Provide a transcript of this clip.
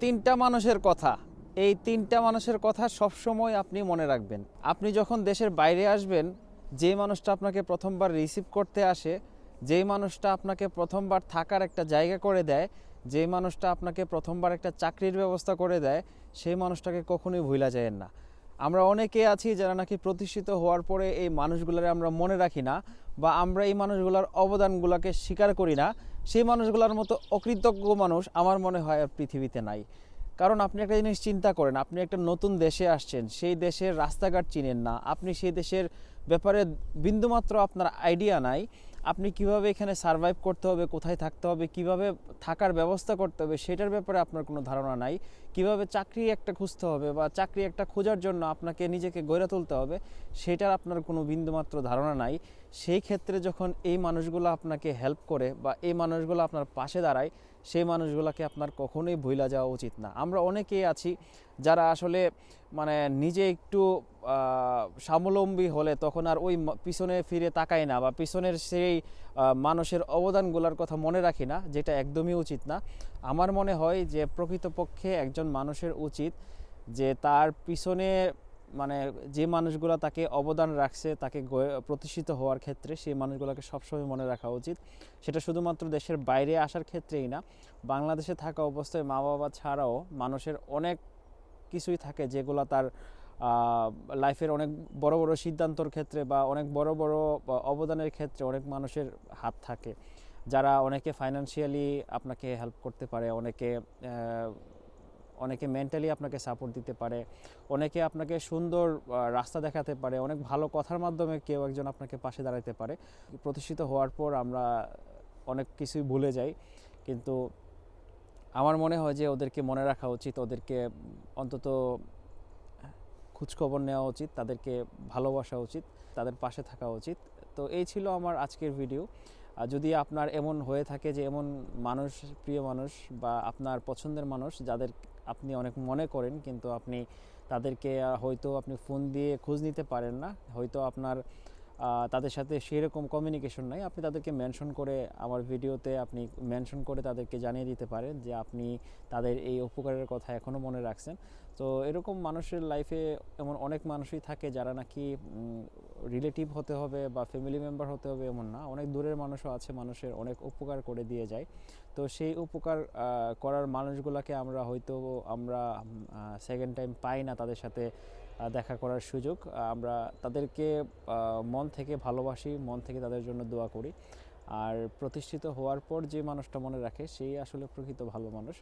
তিনটা মানুষের কথা, এই তিনটা মানুষের কথা সবসময় আপনি মনে রাখবেন। আপনি যখন দেশের বাইরে আসবেন, যে মানুষটা আপনাকে প্রথমবার রিসিভ করতে আসে, যেই মানুষটা আপনাকে প্রথমবার থাকার একটা জায়গা করে দেয়, যেই মানুষটা আপনাকে প্রথমবার একটা চাকরির ব্যবস্থা করে দেয়, সেই মানুষটাকে কখনোই ভুলা যায় না। আমরা অনেকে আছি যারা নাকি প্রতিষ্ঠিত হওয়ার পরে এই মানুষগুলোর আমরা মনে রাখি না, বা আমরা এই মানুষগুলোর অবদানগুলোকে স্বীকার করি না। সেই মানুষগুলোর মতো অকৃতজ্ঞ মানুষ আমার মনে হয় আর পৃথিবীতে নাই। কারণ আপনি একটা জিনিস চিন্তা করেন, আপনি একটা নতুন দেশে আসছেন, সেই দেশের রাস্তাঘাট চিনেন না, আপনি সেই দেশের ব্যাপারে বিন্দুমাত্র আপনার আইডিয়া নাই। আপনি কিভাবে এখানে সারভাইভ করতে হবে, কোথায় থাকতে হবে, কিভাবে থাকার ব্যবস্থা করতে হবে, সেটার ব্যাপারে আপনার কোনো ধারণা নাই। কিভাবে চাকরি একটা খুঁজতে হবে বা চাকরি একটা খোঁজার জন্য আপনাকে নিজেকে গড়ে তুলতে হবে, সেটার আপনার কোনো বিন্দুমাত্র ধারণা নাই। সেই ক্ষেত্রে যখন এই মানুষগুলো আপনাকে হেল্প করে বা এই মানুষগুলো আপনার পাশে দাঁড়ায়, সেই মানুষগুলোকে আপনার কখনোই ভুলা যাওয়া উচিত না। আমরা অনেকেই আছি যারা আসলে মানে নিজে একটু স্বাবলম্বী হলে তখন আর ওই পিছনে ফিরে তাকাই না, বা পিছনের সেই মানুষের অবদানগুলোর কথা মনে রাখি না, যেটা একদমই উচিত না। আমার মনে হয় যে প্রকৃতপক্ষে একজন মানুষের উচিত যে তার পিছনে মানে যে মানুষগুলো তাকে অবদান রাখছে, তাকে প্রতিষ্ঠিত হওয়ার ক্ষেত্রে, সেই মানুষগুলোকে সবসময় মনে রাখা উচিত। সেটা শুধুমাত্র দেশের বাইরে আসার ক্ষেত্রেই না, বাংলাদেশে থাকা অবস্থায় মা বাবা ছাড়াও মানুষের অনেক কিছুই থাকে যেগুলো তার লাইফের অনেক বড় বড় সিদ্ধান্তর ক্ষেত্রে বা অনেক বড় বড় অবদানের ক্ষেত্রে অনেক মানুষের হাত থাকে, যারা অনেকে ফাইন্যান্সিয়ালি আপনাকে হেল্প করতে পারে, অনেকে মেন্টালি আপনাকে সাপোর্ট দিতে পারে, অনেকে আপনাকে সুন্দর রাস্তা দেখাতে পারে, অনেক ভালো কথার মাধ্যমে কেউ একজন আপনাকে পাশে দাঁড়াতে পারে। প্রতিষ্ঠিত হওয়ার পর আমরা অনেক কিছুই ভুলে যাই, কিন্তু আমার মনে হয় যে ওদেরকে মনে রাখা উচিত, ওদেরকে অন্তত খোঁজখবর নেওয়া উচিত, তাদেরকে ভালোবাসা উচিত, তাদের পাশে থাকা উচিত। তো এই ছিল আমার আজকের ভিডিও। যদি আপনার এমন হয়ে থাকে যে এমন মানুষ, প্রিয় মানুষ বা আপনার পছন্দের মানুষ যাদের আপনি অনেক মনে করেন, কিন্তু আপনি তাদেরকে হয়তো আপনি ফোন দিয়ে খোঁজ নিতে পারেন না, হয়তো আপনার তাদের সাথে সেরকম কমিউনিকেশন নাই, আপনি তাদেরকে মেনশন করে আমার ভিডিওতে আপনি মেনশন করে তাদেরকে জানিয়ে দিতে পারেন যে আপনি তাদের এই উপকারের কথা এখনও মনে রাখছেন। তো এরকম মানুষের লাইফে এমন অনেক মানুষই থাকে যারা নাকি রিলেটিভ হতে হবে বা ফ্যামিলি মেম্বার হতে হবে এমন না, অনেক দূরের মানুষও আছে, মানুষের অনেক উপকার করে দিয়ে যায়। তো সেই উপকার করার মানুষগুলোকে আমরা সেকেন্ড টাইম পাই না তাদের সাথে দেখা করার সুযোগ। আমরা তাদেরকে মন থেকে ভালোবাসি, মন থেকে তাদের জন্য দোয়া করি। আর প্রতিষ্ঠিত হওয়ার পর যে মানুষটা মনে রাখে সেই আসলে প্রকৃত ভালো মানুষ।